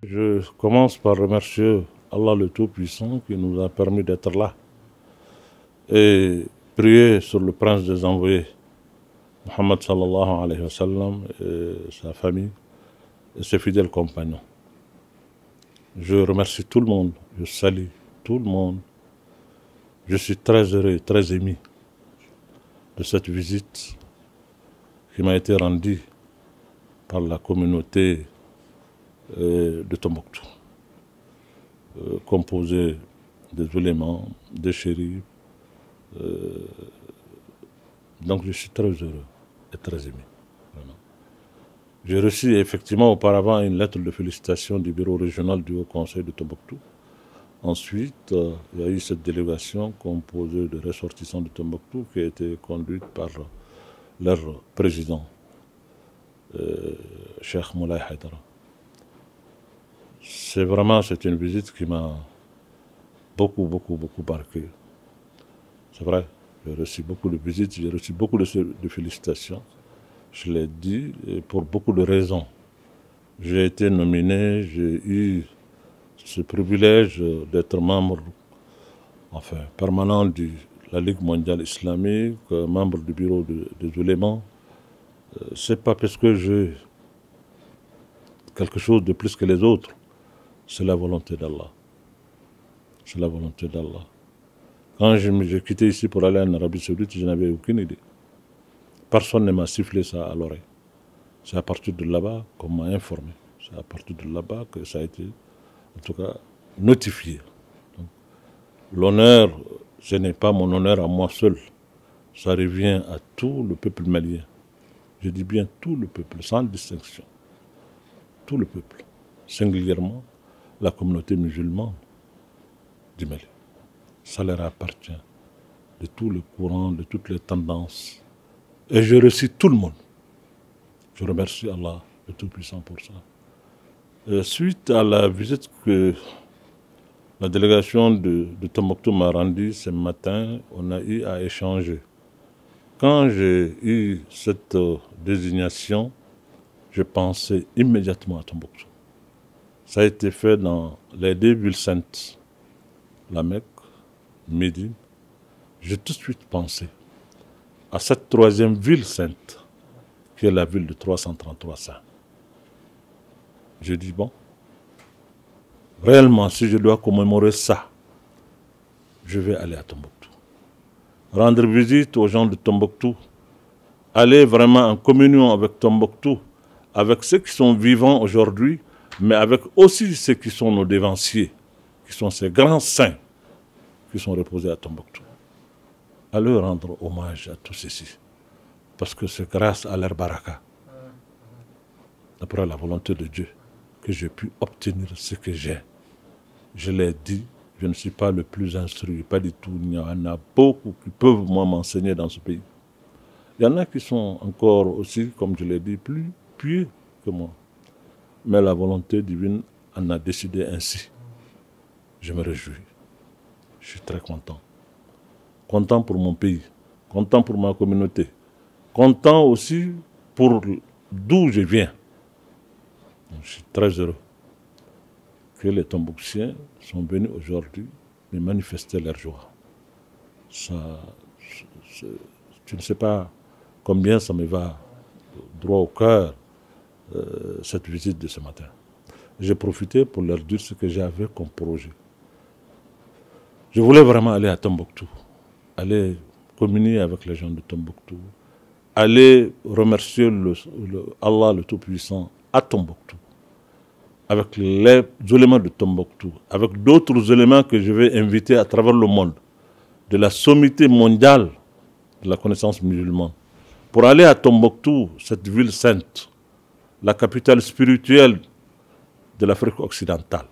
Je commence par remercier Allah le Tout-Puissant qui nous a permis d'être là et prier sur le prince des envoyés, Muhammad sallallahu alayhi wa sallam, et sa famille et ses fidèles compagnons. Je remercie tout le monde, je salue tout le monde. Je suis très heureux et très ému de cette visite qui m'a été rendue par la communauté de Tombouctou, composée des éléments, des shérifs. Donc je suis très heureux et très ému. J'ai reçu effectivement auparavant une lettre de félicitations du bureau régional du Haut Conseil de Tombouctou. Ensuite, il y a eu cette délégation composée de ressortissants de Tombouctou qui a été conduite par leur président, Cheikh Moulay Haïdara. C'est une visite qui m'a beaucoup marqué. C'est vrai, j'ai reçu beaucoup de visites, j'ai reçu beaucoup de félicitations. Je l'ai dit, et pour beaucoup de raisons. J'ai été nominé, j'ai eu ce privilège d'être membre permanent de la Ligue mondiale islamique, membre du bureau des oulémas. C'est pas parce que j'ai quelque chose de plus que les autres, c'est la volonté d'Allah. C'est la volonté d'Allah. Quand j'ai quitté ici pour aller en Arabie Saoudite, je n'avais aucune idée. Personne ne m'a sifflé ça à l'oreille. C'est à partir de là-bas qu'on m'a informé. C'est à partir de là-bas que ça a été, en tout cas, notifié. L'honneur, ce n'est pas mon honneur à moi seul. Ça revient à tout le peuple malien. Je dis bien tout le peuple, sans distinction. Tout le peuple. Singulièrement, la communauté musulmane du Mali. Ça leur appartient. De tout le courant, de toutes les tendances. Et je remercie tout le monde. Je remercie Allah, le Tout-Puissant, pour ça. Suite à la visite que la délégation de Tombouctou m'a rendue ce matin, on a eu à échanger. Quand j'ai eu cette désignation, je pensais immédiatement à Tombouctou. Ça a été fait dans les deux villes saintes, la Mecque, Médine. J'ai tout de suite pensé à cette troisième ville sainte, qui est la ville de 333 saints. J'ai dit, bon, réellement, si je dois commémorer ça, je vais aller à Tombouctou. Rendre visite aux gens de Tombouctou, aller vraiment en communion avec Tombouctou, avec ceux qui sont vivants aujourd'hui, mais avec aussi ceux qui sont nos dévanciers, qui sont ces grands saints qui sont reposés à Tombouctou. Aller rendre hommage à tous ceux-ci, parce que c'est grâce à leur baraka, d'après la volonté de Dieu, que j'ai pu obtenir ce que j'ai. Je l'ai dit, je ne suis pas le plus instruit, pas du tout. Il y en a beaucoup qui peuvent m'enseigner dans ce pays. Il y en a qui sont encore aussi, comme je l'ai dit, plus pieux que moi. Mais la volonté divine en a décidé ainsi. Je me réjouis. Je suis très content. Content pour mon pays, content pour ma communauté, content aussi pour d'où je viens. Je suis très heureux que les Tombouctiens sont venus aujourd'hui me manifester leur joie. Tu ne sais pas combien ça me va droit au cœur, cette visite de ce matin. J'ai profité pour leur dire ce que j'avais comme projet. Je voulais vraiment aller à Tombouctou, aller communier avec les gens de Tombouctou, aller remercier Allah le Tout-Puissant à Tombouctou, avec les éléments de Tombouctou, avec d'autres éléments que je vais inviter à travers le monde, de la sommité mondiale de la connaissance musulmane, pour aller à Tombouctou, cette ville sainte, la capitale spirituelle de l'Afrique occidentale,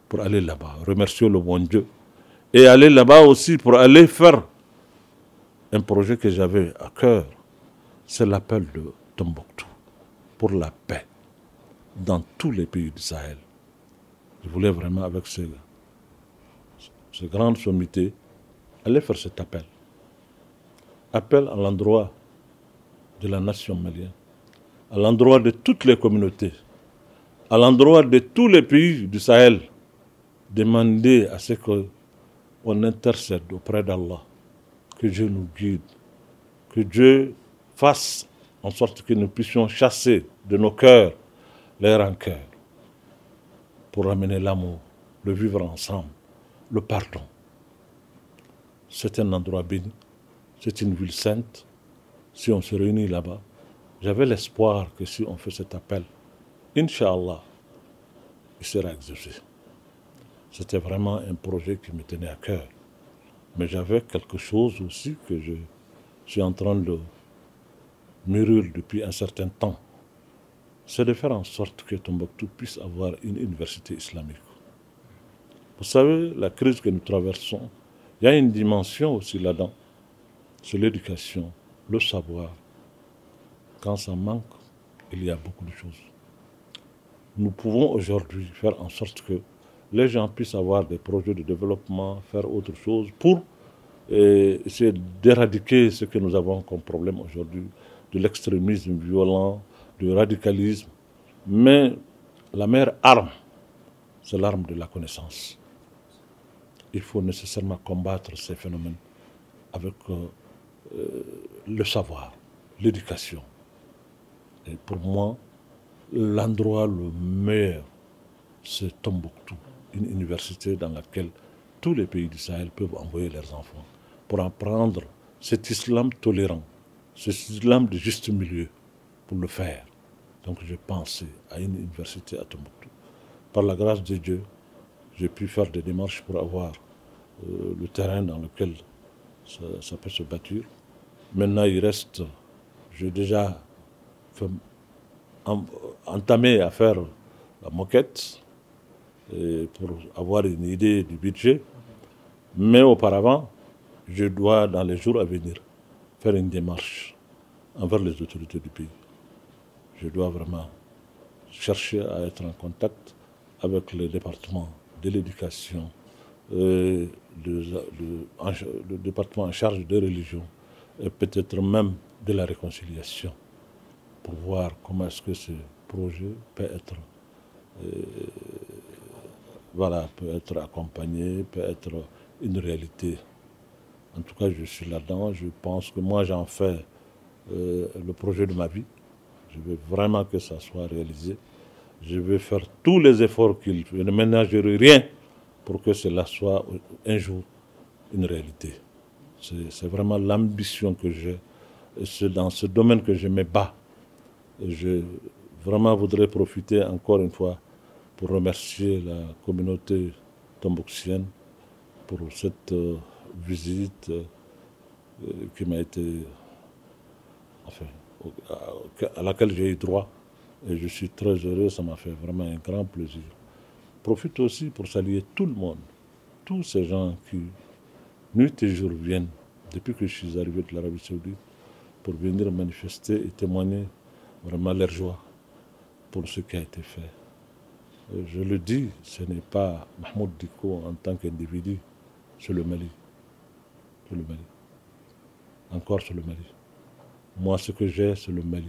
pour aller là-bas, remercier le bon Dieu, et aller là-bas aussi pour aller faire un projet que j'avais à cœur, c'est l'appel de Tombouctou, pour la paix dans tous les pays du Sahel. Je voulais vraiment, avec ces grandes sommités, aller faire cet appel. Appel à l'endroit de la nation malienne, à l'endroit de toutes les communautés, à l'endroit de tous les pays du Sahel, demander à ce qu'on intercède auprès d'Allah, que Dieu nous guide, que Dieu fasse en sorte que nous puissions chasser de nos cœurs les rancœurs pour amener l'amour, le vivre ensemble, le pardon. C'est un endroit béni, c'est une ville sainte. Si on se réunit là-bas, j'avais l'espoir que si on fait cet appel, Inch'Allah, il sera exaucé. C'était vraiment un projet qui me tenait à cœur. Mais j'avais quelque chose aussi que je suis en train de mûrir depuis un certain temps. C'est de faire en sorte que Tombouctou puisse avoir une université islamique. Vous savez, la crise que nous traversons, il y a une dimension aussi là-dedans. C'est l'éducation, le savoir. Quand ça manque, il y a beaucoup de choses. Nous pouvons aujourd'hui faire en sorte que les gens puissent avoir des projets de développement, faire autre chose pour essayer d'éradiquer ce que nous avons comme problème aujourd'hui, de l'extrémisme violent, du radicalisme. Mais la meilleure arme, c'est l'arme de la connaissance. Il faut nécessairement combattre ces phénomènes avec le savoir, l'éducation. Et pour moi, l'endroit le meilleur, c'est Tombouctou, une université dans laquelle tous les pays du Sahel peuvent envoyer leurs enfants pour apprendre cet islam tolérant, cet islam de juste milieu, pour le faire. Donc j'ai pensé à une université à Tombouctou. Par la grâce de Dieu, j'ai pu faire des démarches pour avoir le terrain dans lequel ça peut se bâtir. Maintenant, il reste, j'ai déjà entamé à faire la moquette pour avoir une idée du budget. Mais auparavant, je dois, dans les jours à venir, faire une démarche envers les autorités du pays. Je dois vraiment chercher à être en contact avec le département de l'éducation, le département en charge des religions et peut-être même de la réconciliation pour voir comment est-ce que ce projet peut être, peut être accompagné, peut être une réalité. En tout cas, je suis là-dedans. Je pense que moi, j'en fais le projet de ma vie. Je veux vraiment que ça soit réalisé. Je vais faire tous les efforts qu'il faut. Je ne ménagerai rien pour que cela soit un jour une réalité. C'est vraiment l'ambition que j'ai. C'est dans ce domaine que je me bats. Je vraiment voudrais profiter encore une fois pour remercier la communauté tombouctienne pour cette visite qui m'a été, à laquelle j'ai eu droit. Et je suis très heureux, ça m'a fait vraiment un grand plaisir. Profite aussi pour saluer tout le monde, tous ces gens qui, nuit et jour, viennent, depuis que je suis arrivé de l'Arabie Saoudite, pour venir manifester et témoigner vraiment leur joie pour ce qui a été fait. Je le dis, ce n'est pas Mahmoud Dicko en tant qu'individu, c'est le Mali. C'est le Mali. Encore c'est le Mali. Moi, ce que j'ai, c'est le Mali.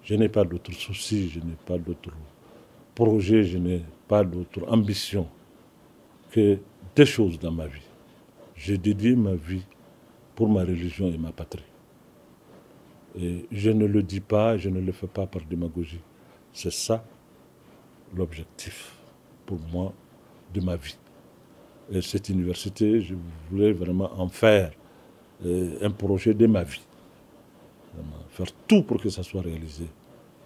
Je n'ai pas d'autres soucis, je n'ai pas d'autres projets, je n'ai pas d'autres ambitions que des choses dans ma vie. J'ai dédié ma vie pour ma religion et ma patrie. Et je ne le dis pas, je ne le fais pas par démagogie. C'est ça l'objectif pour moi de ma vie. Et cette université, je voulais vraiment en faire un projet de ma vie. Vraiment, faire tout pour que ça soit réalisé,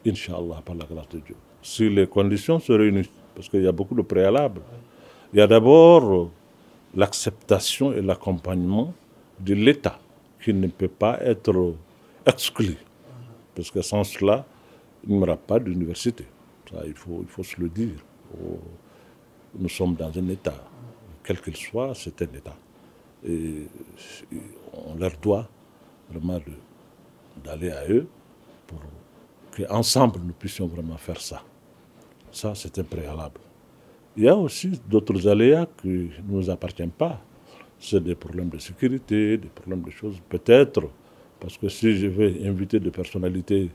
Inch'Allah, par la grâce de Dieu. Si les conditions se réunissent, parce qu'il y a beaucoup de préalables, il y a d'abord l'acceptation et l'accompagnement de l'État, qui ne peut pas être exclu. Parce que sans cela, il n'y aura pas d'université. Il faut se le dire. Nous sommes dans un État. Quel qu'il soit, c'est un État. Et on leur doit vraiment d'aller à eux pour qu'ensemble nous puissions vraiment faire ça. Ça, c'est un préalable. Il y a aussi d'autres aléas qui ne nous appartiennent pas. C'est des problèmes de sécurité, des problèmes de choses, peut-être, parce que si je vais inviter des personnalités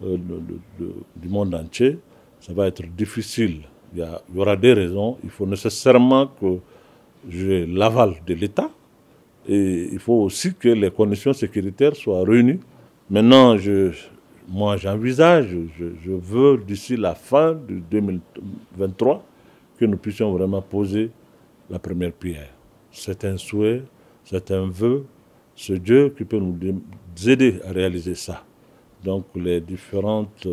du monde entier, ça va être difficile. Il y aura des raisons. Il faut nécessairement que j'ai l'aval de l'État. Et il faut aussi que les conditions sécuritaires soient réunies. Maintenant, moi j'envisage, je veux d'ici la fin de 2023 que nous puissions vraiment poser la première pierre. C'est un souhait, c'est un vœu, c'est Dieu qui peut nous aider à réaliser ça. Donc les différentes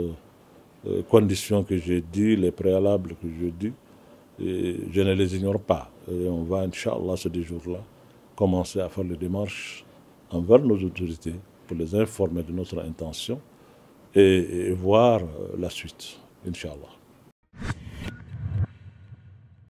conditions que j'ai dit, les préalables que je dis, je ne les ignore pas. Et on va, Inch'Allah, ces 2 jours-là, commencer à faire les démarches envers nos autorités pour les informer de notre intention et voir la suite, Inch'Allah.